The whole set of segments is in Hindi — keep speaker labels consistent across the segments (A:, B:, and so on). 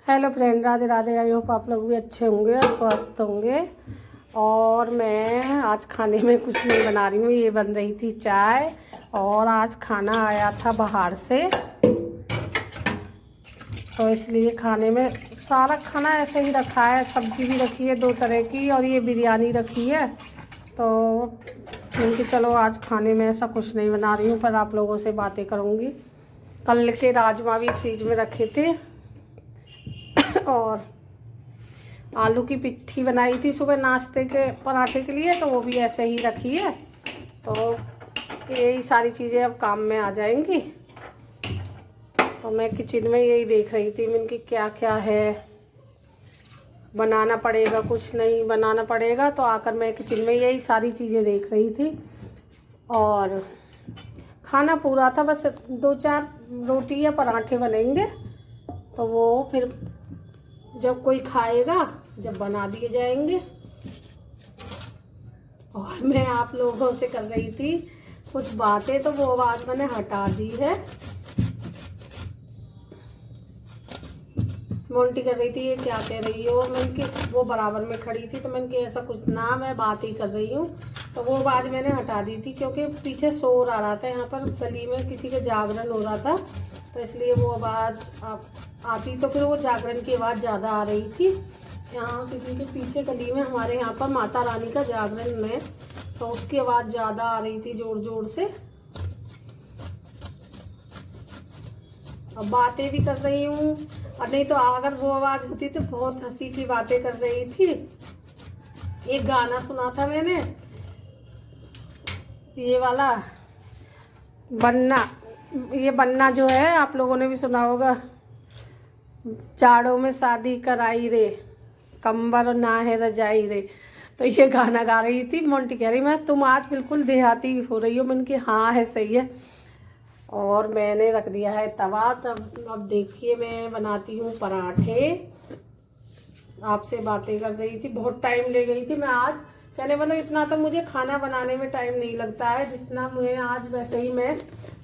A: Hello friend, Radhe Radhe. I hope आप लोग भी अच्छे होंगे और स्वस्थ होंगे। और मैं आज खाने में कुछ नहीं बना रही हूँ। ये बन रही थी चाय और आज खाना आया था बाहर से, तो इसलिए खाने में सारा खाना ऐसे ही रखा है। सब्जी भी रखी है 2 तरह की और ये बिरयानी रखी है। तो क्योंकि चलो आज खाने में ऐसा कुछ नहीं बना रही हूँ, पर आप लोगों से बातें करूँगी। कल के राजमा भी फ्रिज में रखे थे और आलू की पिट्ठी बनाई थी सुबह नाश्ते के पराठे के लिए, तो वो भी ऐसे ही रखी है। तो यही सारी चीज़ें अब काम में आ जाएंगी। तो मैं किचन में यही देख रही थी मैंने कि क्या क्या है, बनाना पड़ेगा कुछ नहीं बनाना पड़ेगा। तो आकर मैं किचन में यही सारी चीज़ें देख रही थी और खाना पूरा था, बस 2-4 रोटी या पराठे बनेंगे। तो वो फिर जब कोई खाएगा जब बना दिए जाएंगे। और मैं आप लोगों से कर रही थी कुछ बातें, तो वो बात मैंने हटा दी है। मोंटी कर रही थी ये क्या कह रही हो, मैंने कि वो बराबर में खड़ी थी तो मैंने कि ऐसा कुछ ना, मैं बात ही कर रही हूँ। तो वो बात मैंने हटा दी थी क्योंकि पीछे शोर आ रहा था, यहाँ पर गली में किसी का जागरण हो रहा था, तो इसलिए वो आवाज़ आती तो फिर वो जागरण की आवाज़ ज़्यादा आ रही थी। यहाँ किसी के पीछे गली में हमारे यहाँ पर माता रानी का जागरण है, तो उसकी आवाज़ ज़्यादा आ रही थी ज़ोर ज़ोर से। अब बातें भी कर रही हूँ, और नहीं तो अगर वो आवाज़ होती तो बहुत हंसी की बातें कर रही थी। एक गाना सुना था मैंने, ये वाला बन्ना, ये बन्ना जो है आप लोगों ने भी सुना होगा। जाड़ों में शादी कराई रे, कंबर ना है रजाई रे। तो ये गाना गा रही थी। मोंटी कह रही मैं तुम आज बिल्कुल देहाती हो रही हो। मैंने कि हाँ है, सही है। और मैंने रख दिया है तवा। तब अब देखिए मैं बनाती हूँ पराठे। आपसे बातें कर रही थी, बहुत टाइम ले गई थी मैं आज। कहने मतलब इतना तो मुझे खाना बनाने में टाइम नहीं लगता है जितना मुझे आज, वैसे ही मैं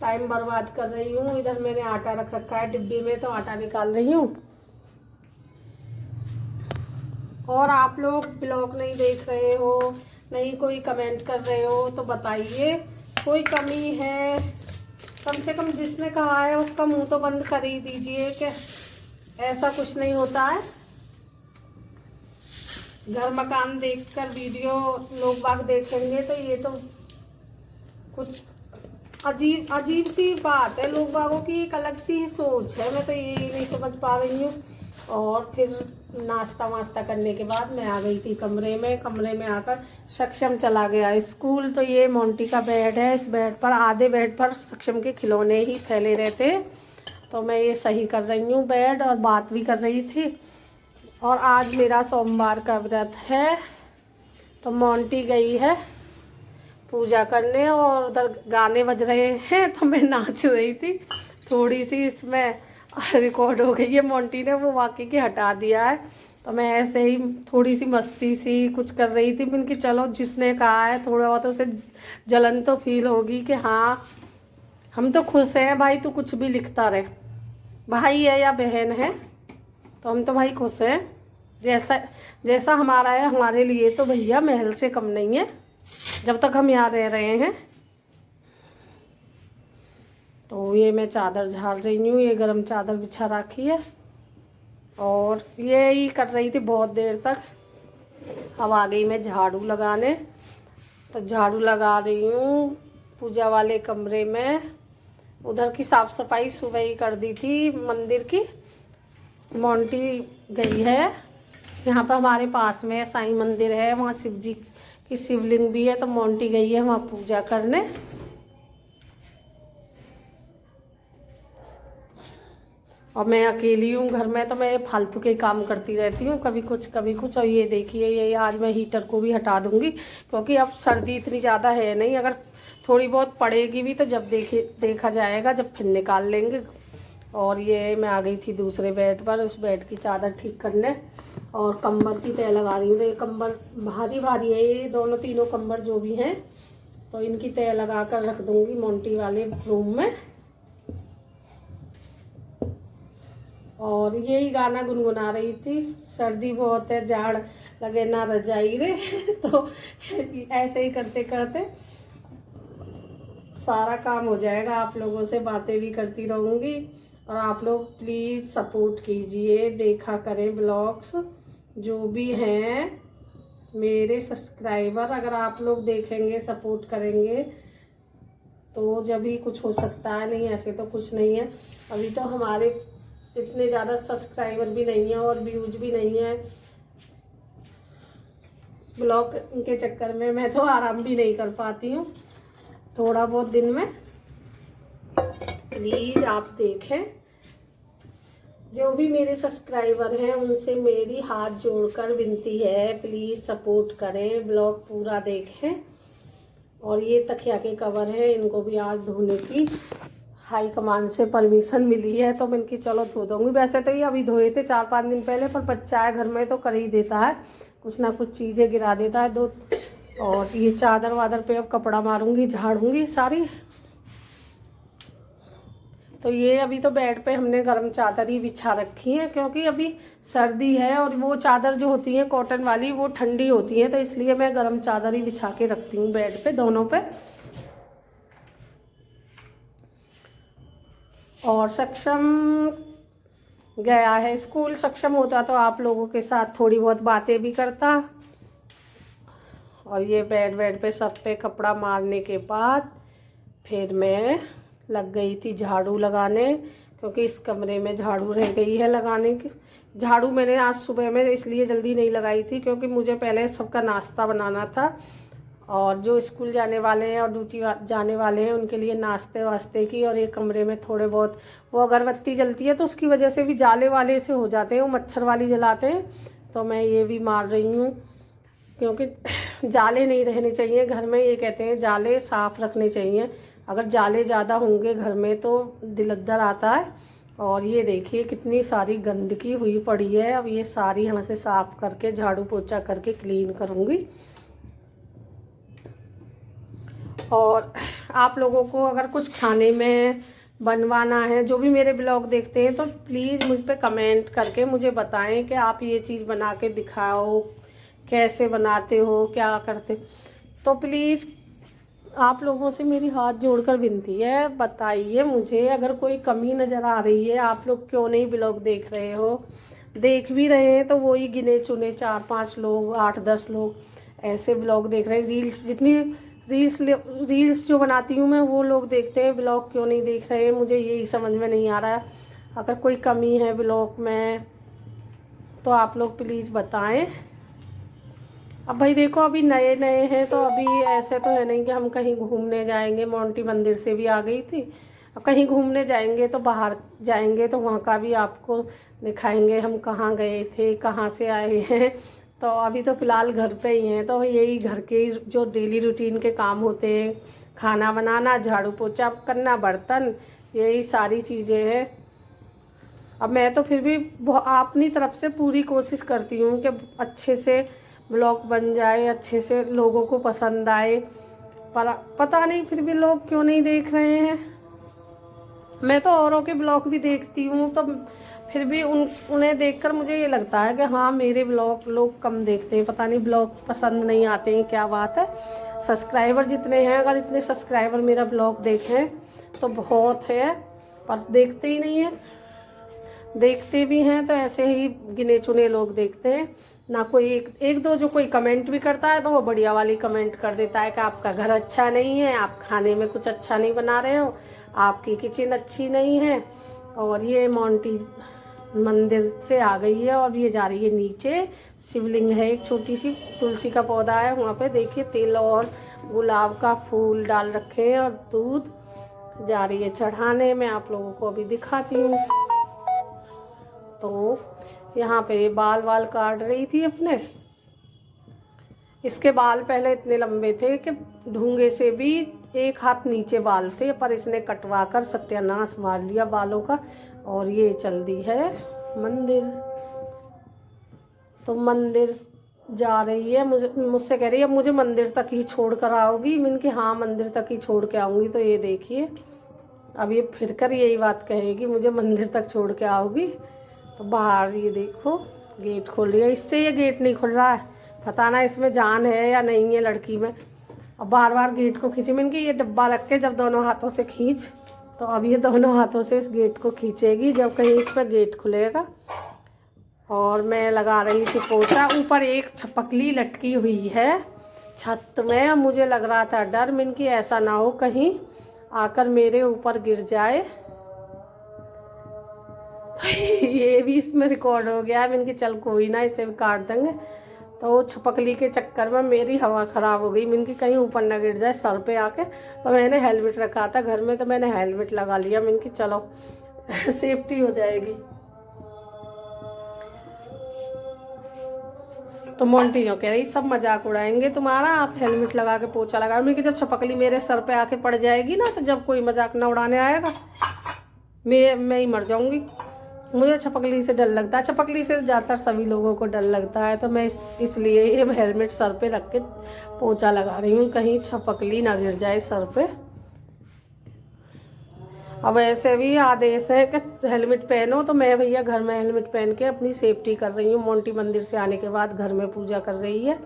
A: टाइम बर्बाद कर रही हूँ। इधर मैंने आटा रख रखा है डिब्बे में, तो आटा निकाल रही हूँ। और आप लोग ब्लॉग नहीं देख रहे हो, नहीं कोई कमेंट कर रहे हो, तो बताइए कोई कमी है। कम से कम जिसने कहा है उसका मुंह तो बंद कर ही दीजिए कि ऐसा कुछ नहीं होता है। घर मकान देखकर वीडियो लोग बाग देखेंगे तो ये तो कुछ अजीब अजीब सी बात है। लोग बागों की एक अलग सी सोच है, मैं तो ये नहीं समझ पा रही हूँ। और फिर नाश्ता वास्ता करने के बाद मैं आ गई थी कमरे में। कमरे में आकर सक्षम चला गया स्कूल। तो ये मोंटी का बेड है, इस बेड पर आधे बेड पर सक्षम के खिलौने ही फैले रहते। तो मैं ये सही कर रही हूँ बेड और बात भी कर रही थी। और आज मेरा सोमवार का व्रत है, तो मोंटी गई है पूजा करने और उधर गाने बज रहे हैं, तो मैं नाच रही थी। थोड़ी सी इसमें रिकॉर्ड हो गई है, मोंटी ने वो वाकई की हटा दिया है। तो मैं ऐसे ही थोड़ी सी मस्ती सी कुछ कर रही थी। मैंने कि चलो जिसने कहा है थोड़ा बहुत उसे जलन तो फील होगी कि हाँ हम तो खुश हैं भाई, तू कुछ भी लिखता रहे, भाई है या बहन है, तो हम तो भाई खुश हैं। जैसा जैसा हमारा है हमारे लिए तो भैया महल से कम नहीं है, जब तक हम यहाँ रह रहे हैं। तो ये मैं चादर झाड़ रही हूँ, ये गरम चादर बिछा रखी है और ये ही कर रही थी बहुत देर तक। अब आ गई मैं झाड़ू लगाने, तो झाड़ू लगा रही हूँ पूजा वाले कमरे में। उधर की साफ़ सफाई सुबह ही कर दी थी मंदिर की। मोंटी गई है, यहाँ पर हमारे पास में साईं मंदिर है, वहाँ शिव जी की शिवलिंग भी है, तो मोंटी गई है वहाँ पूजा करने। और मैं अकेली हूँ घर में, तो मैं फालतू के काम करती रहती हूँ, कभी कुछ कभी कुछ। और ये देखिए ये आज मैं हीटर को भी हटा दूँगी क्योंकि अब सर्दी इतनी ज़्यादा है नहीं। अगर थोड़ी बहुत पड़ेगी भी तो जब देखा जाएगा, जब फिर निकाल लेंगे। और ये मैं आ गई थी दूसरे बेड पर, उस बेड की चादर ठीक करने और कंबल की तह लगा रही हूँ। तो ये कंबल भारी भारी है, ये दोनों तीनों कंबल जो भी हैं, तो इनकी तह लगा कर रख दूँगी मोंटी वाले रूम में। और यही गाना गुनगुना रही थी। सर्दी बहुत है, जाड़ लगे ना रजाई रे तो ऐसे ही करते करते सारा काम हो जाएगा। आप लोगों से बातें भी करती रहूँगी और आप लोग प्लीज़ सपोर्ट कीजिए, देखा करें ब्लॉग्स जो भी हैं मेरे सब्सक्राइबर। अगर आप लोग देखेंगे, सपोर्ट करेंगे तो जब भी कुछ हो सकता है, नहीं ऐसे तो कुछ नहीं है। अभी तो हमारे इतने ज़्यादा सब्सक्राइबर भी नहीं है और व्यूज भी नहीं है। ब्लॉग के चक्कर में मैं तो आराम भी नहीं कर पाती हूँ थोड़ा बहुत दिन में। प्लीज़ आप देखें, जो भी मेरे सब्सक्राइबर हैं उनसे मेरी हाथ जोड़कर विनती है, प्लीज़ सपोर्ट करें, ब्लॉग पूरा देखें। और ये तकिया के कवर है, इनको भी आज धोने की हाई कमान से परमिशन मिली है तो मैं इनकी चलो धो दूँगी। वैसे तो ये अभी धोए थे 4-5 दिन पहले, पर बच्चा है घर में तो कर ही देता है, कुछ ना कुछ चीज़ें गिरा देता है दो। और ये चादर वादर पे अब कपड़ा मारूंगी, झाड़ूंगी सारी। तो ये अभी तो बेड पे हमने गर्म चादर ही बिछा रखी है क्योंकि अभी सर्दी है और वो चादर जो होती है कॉटन वाली वो ठंडी होती है, तो इसलिए मैं गर्म चादर ही बिछा के रखती हूँ बेड पे दोनों पे। और सक्षम गया है स्कूल। सक्षम होता तो आप लोगों के साथ थोड़ी बहुत बातें भी करता। और ये बेड पे सब पे कपड़ा मारने के बाद फिर मैं लग गई थी झाड़ू लगाने, क्योंकि इस कमरे में झाड़ू रह गई है लगाने की। झाड़ू मैंने आज सुबह में इसलिए जल्दी नहीं लगाई थी क्योंकि मुझे पहले सबका नाश्ता बनाना था और जो स्कूल जाने वाले हैं और ड्यूटी जाने वाले हैं उनके लिए नाश्ते वास्ते की। और ये कमरे में थोड़े बहुत वो अगरबत्ती जलती है तो उसकी वजह से भी जाले वाले से हो जाते हैं, वो मच्छर वाली जलाते हैं, तो मैं ये भी मार रही हूँ क्योंकि जाले नहीं रहने चाहिए घर में। ये कहते हैं जाले साफ़ रखने चाहिए, अगर जाले ज़्यादा होंगे घर में तो दिलद्दर आता है। और ये देखिए कितनी सारी गंदगी हुई पड़ी है, अब ये सारी यहाँ से साफ़ करके झाड़ू पोछा करके क्लीन करूँगी। और आप लोगों को अगर कुछ खाने में बनवाना है, जो भी मेरे ब्लॉग देखते हैं, तो प्लीज़ मुझ पे कमेंट करके मुझे बताएं कि आप ये चीज़ बना के दिखाओ, कैसे बनाते हो, क्या करते। तो प्लीज़ आप लोगों से मेरी हाथ जोड़कर विनती है, बताइए मुझे अगर कोई कमी नज़र आ रही है। आप लोग क्यों नहीं ब्लॉग देख रहे हो? देख भी रहे हैं तो वही गिने चुने 4-5 लोग, 8-10 लोग ऐसे ब्लॉग देख रहे हैं। रील्स जितनी रील्स जो बनाती हूँ मैं वो लोग देखते हैं, ब्लॉग क्यों नहीं देख रहे हैं? मुझे यही समझ में नहीं आ रहा है। अगर कोई कमी है ब्लॉग में तो आप लोग प्लीज़ बताएं। अब भाई देखो अभी नए नए हैं तो अभी ऐसे तो है नहीं कि हम कहीं घूमने जाएंगे। मोंटी मंदिर से भी आ गई थी, अब कहीं घूमने जाएंगे तो बाहर जाएंगे तो वहाँ का भी आपको दिखाएंगे हम कहाँ गए थे, कहाँ से आए हैं। तो अभी तो फ़िलहाल घर पे ही हैं, तो यही घर के जो डेली रूटीन के काम होते हैं, खाना बनाना, झाड़ू पोछा करना, बर्तन, यही सारी चीज़ें हैं। अब मैं तो फिर भी अपनी तरफ से पूरी कोशिश करती हूँ कि अच्छे से ब्लॉग बन जाए, अच्छे से लोगों को पसंद आए, पर पता नहीं फिर भी लोग क्यों नहीं देख रहे हैं। मैं तो औरों के ब्लॉग भी देखती हूँ तो फिर भी उन्हें देखकर मुझे ये लगता है कि हाँ मेरे ब्लॉग लोग कम देखते हैं, पता नहीं ब्लॉग पसंद नहीं आते हैं, क्या बात है। सब्सक्राइबर जितने हैं, अगर इतने सब्सक्राइबर मेरा ब्लॉग देखें तो बहुत है, पर देखते ही नहीं है। देखते भी हैं तो ऐसे ही गिने चुने लोग देखते हैं ना। कोई एक दो जो कोई कमेंट भी करता है तो वो बढ़िया वाली कमेंट कर देता है कि आपका घर अच्छा नहीं है, आप खाने में कुछ अच्छा नहीं बना रहे हो, आपकी किचन अच्छी नहीं है। और ये मोंटी मंदिर से आ गई है और ये जा रही है नीचे। शिवलिंग है, एक छोटी सी तुलसी का पौधा है वहाँ पे, देखिए तिल और गुलाब का फूल डाल रखे हैं और दूध जा रही है चढ़ाने। मैं आप लोगों को अभी दिखाती हूँ। तो यहाँ पे बाल काट रही थी अपने। इसके बाल पहले इतने लंबे थे कि ढूंगे से भी एक हाथ नीचे बाल थे, पर इसने कटवा कर सत्यानाश मार लिया बालों का। और ये चल दी है मंदिर। तो मंदिर जा रही है, मुझसे कह रही है मुझे मंदिर तक ही छोड़ कर आओगी। मैंने कि हाँ मंदिर तक ही छोड़ के आऊँगी। तो ये देखिए अब ये फिर कर यही बात कहेगी, मुझे मंदिर तक छोड़ के आओगी। तो बाहर ये देखो गेट खोल लिया, इससे ये गेट नहीं खुल रहा है, पता ना इसमें जान है या नहीं है लड़की में। अब बार बार गेट को खींची, मैंने कि ये डब्बा रख के जब दोनों हाथों से खींच, तो अब ये दोनों हाथों से इस गेट को खींचेगी जब कहीं इस पर गेट खुलेगा। और मैं लगा रही थी पोछा, ऊपर एक छपकली लटकी हुई है छत में। मुझे लग रहा था डर, मैंने कि ऐसा ना हो कहीं आकर मेरे ऊपर गिर जाए। ये भी इसमें रिकॉर्ड हो गया है। मैंने कि चल कोई ना, इसे भी काट देंगे। तो छपकली के चक्कर में मेरी हवा ख़राब हो गई, मैंने कि कहीं ऊपर ना गिर जाए सर पे आके। तो मैंने हेलमेट रखा था घर में, तो मैंने हेलमेट लगा लिया। मैंने कि चलो सेफ्टी हो जाएगी। तो मोंटी जो कह रही सब मजाक उड़ाएंगे तुम्हारा, आप हेलमेट लगा के पोछा लगा। मैं कि जब छपकली मेरे सर पे आके पड़ जाएगी ना, तो जब कोई मजाक ना उड़ाने आएगा मैं ही मर जाऊंगी। मुझे छपकली से डर लगता है, छपकली से ज़्यादातर सभी लोगों को डर लगता है। तो मैं इसलिए ये हेलमेट सर पे रख के पोछा लगा रही हूँ, कहीं छपकली ना गिर जाए सर पे। अब ऐसे भी आदेश है कि हेलमेट पहनो, तो मैं भैया घर में हेलमेट पहन के अपनी सेफ्टी कर रही हूँ। मोंटी मंदिर से आने के बाद घर में पूजा कर रही है,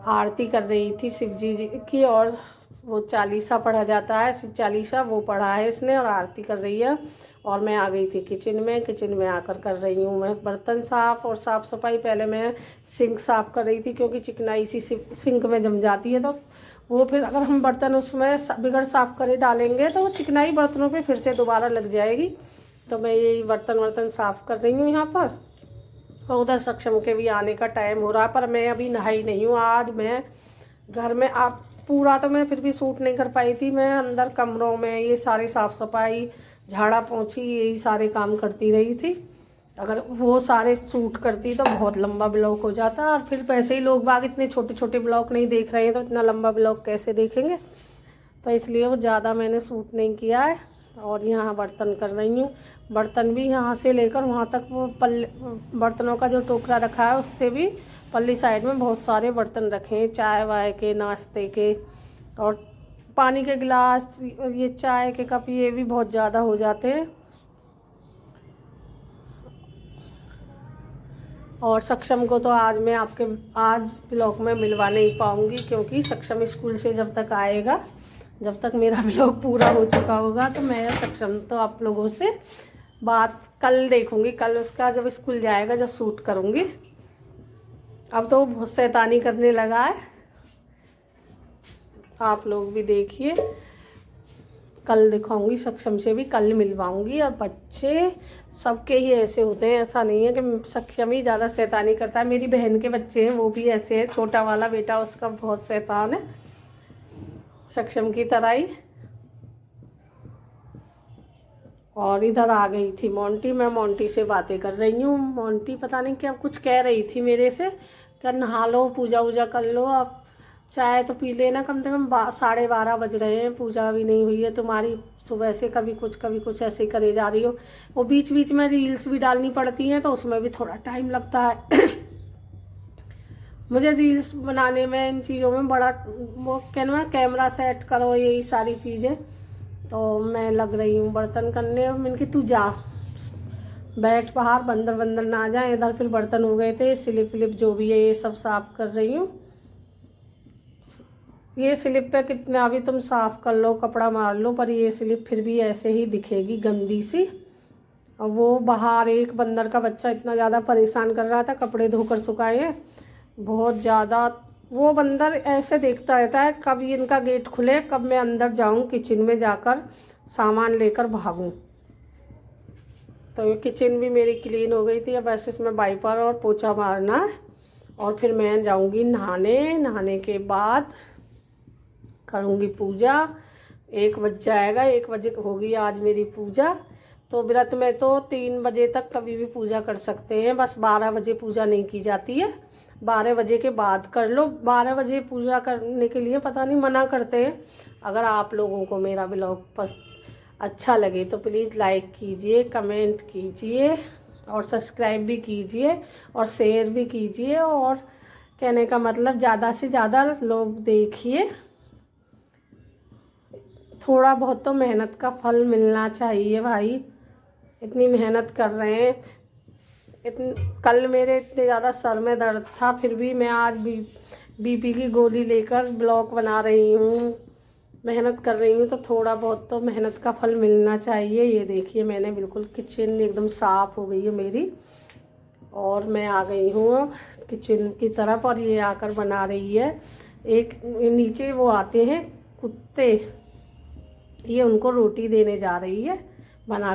A: आरती कर रही थी शिव जी की, और वो चालीसा पढ़ा जाता है, शिव चालीसा, वो पढ़ा है इसने और आरती कर रही है। और मैं आ गई थी किचन में, किचन में आकर कर रही हूँ मैं बर्तन साफ़ और साफ़ सफाई। पहले मैं सिंक साफ़ कर रही थी, क्योंकि चिकनाई सी सिंक में जम जाती है, तो वो फिर अगर हम बर्तन उसमें बिगड़ साफ़ करे डालेंगे तो वो चिकनाई बर्तनों पे फिर से दोबारा लग जाएगी। तो मैं यही बर्तन साफ़ कर रही हूँ यहाँ पर। और उधर सक्षम के भी आने का टाइम हो रहा है, पर मैं अभी नहाई नहीं हूँ। आज मैं घर में, आप पूरा तो मैं फिर भी सूट नहीं कर पाई थी, मैं अंदर कमरों में ये सारी साफ़ सफाई, झाड़ा पोंछी, यही सारे काम करती रही थी। अगर वो सारे सूट करती तो बहुत लंबा ब्लॉग हो जाता, और फिर वैसे ही लोग बाग इतने छोटे छोटे ब्लॉग नहीं देख रहे हैं, तो इतना लंबा ब्लॉग कैसे देखेंगे। तो इसलिए वो ज़्यादा मैंने सूट नहीं किया है। और यहाँ बर्तन कर रही हूँ, बर्तन भी यहाँ से लेकर वहाँ तक, वो पल्ले बर्तनों का जो टोकरा रखा है उससे भी पल्ली साइड में बहुत सारे बर्तन रखे हैं, चाय वाय के, नाश्ते के, और पानी के गिलास, ये चाय के कप, ये भी बहुत ज़्यादा हो जाते हैं। और सक्षम को तो आज मैं आज ब्लॉग में मिलवा नहीं पाऊँगी, क्योंकि सक्षम स्कूल से जब तक आएगा, जब तक मेरा ब्लॉग पूरा हो चुका होगा, तो मैं सक्षम तो आप लोगों से बात कल देखूँगी, कल उसका जब स्कूल जाएगा, जब शूट करूँगी। अब तो बहुत शैतानी करने लगा है, आप लोग भी देखिए। कल दिखाऊंगी, सक्षम से भी कल मिलवाऊंगी। और बच्चे सबके ही ऐसे होते हैं, ऐसा नहीं है कि सक्षम ही ज़्यादा शैतानी करता है। मेरी बहन के बच्चे हैं, वो भी ऐसे हैं। छोटा वाला बेटा उसका बहुत शैतान है, सक्षम की तरह ही। और इधर आ गई थी मोंटी, मैं मोंटी से बातें कर रही हूँ। मोंटी पता नहीं क्या कुछ कह रही थी मेरे से, क्या नहा लो, पूजा वूजा कर लो, अब चाय तो पी लेना, कम से कम 12:30 बज रहे हैं, पूजा भी नहीं हुई है तुम्हारी। सुबह से कभी कुछ ऐसे ही करे जा रही हो। वो बीच बीच में रील्स भी डालनी पड़ती हैं, तो उसमें भी थोड़ा टाइम लगता है। मुझे रील्स बनाने में, इन चीज़ों में बड़ा वो कहना, कैमरा सेट करो, यही सारी चीज़ें। तो मैं लग रही हूँ बर्तन करने। मैंने कि तू जा बैठ बाहर, बंदर ना आ जाए इधर। फिर बर्तन हो गए थे, स्लिप विलिप जो भी है ये सब साफ़ कर रही हूँ। ये स्लिप पे कितना अभी तुम साफ़ कर लो, कपड़ा मार लो, पर ये स्लिप फिर भी ऐसे ही दिखेगी गंदी सी। और वो बाहर एक बंदर का बच्चा इतना ज़्यादा परेशान कर रहा था, कपड़े धोकर सुखाए हैं बहुत ज़्यादा। वो बंदर ऐसे देखता रहता है कब इनका गेट खुले, कब मैं अंदर जाऊं, किचन में जाकर सामान लेकर भागूं। तो ये किचन भी मेरी क्लीन हो गई थी। अब ऐसे इसमें वाइपर और पोछा मारना है, और फिर मैं जाऊंगी नहाने के बाद करूंगी पूजा। 1 बज जाएगा, 1 बजे होगी आज मेरी पूजा। तो व्रत में तो 3 बजे तक कभी भी पूजा कर सकते हैं, बस 12 बजे पूजा नहीं की जाती है। 12 बजे के बाद कर लो। 12 बजे पूजा करने के लिए पता नहीं मना करते हैं। अगर आप लोगों को मेरा ब्लॉग अच्छा लगे तो प्लीज़ लाइक कीजिए, कमेंट कीजिए, और सब्सक्राइब भी कीजिए, और शेयर भी कीजिए। और कहने का मतलब ज़्यादा से ज़्यादा लोग देखिए। थोड़ा बहुत तो मेहनत का फल मिलना चाहिए भाई, इतनी मेहनत कर रहे हैं। कल मेरे इतने ज़्यादा सर में दर्द था, फिर भी मैं आज बीपी की गोली लेकर ब्लॉग बना रही हूँ, मेहनत कर रही हूँ। तो थोड़ा बहुत तो मेहनत का फल मिलना चाहिए। ये देखिए मैंने बिल्कुल किचन एकदम साफ़ हो गई है मेरी, और मैं आ गई हूँ किचन की तरफ, और ये आकर बना रही है। एक नीचे वो आते हैं कुत्ते, ये उनको रोटी देने जा रही है बना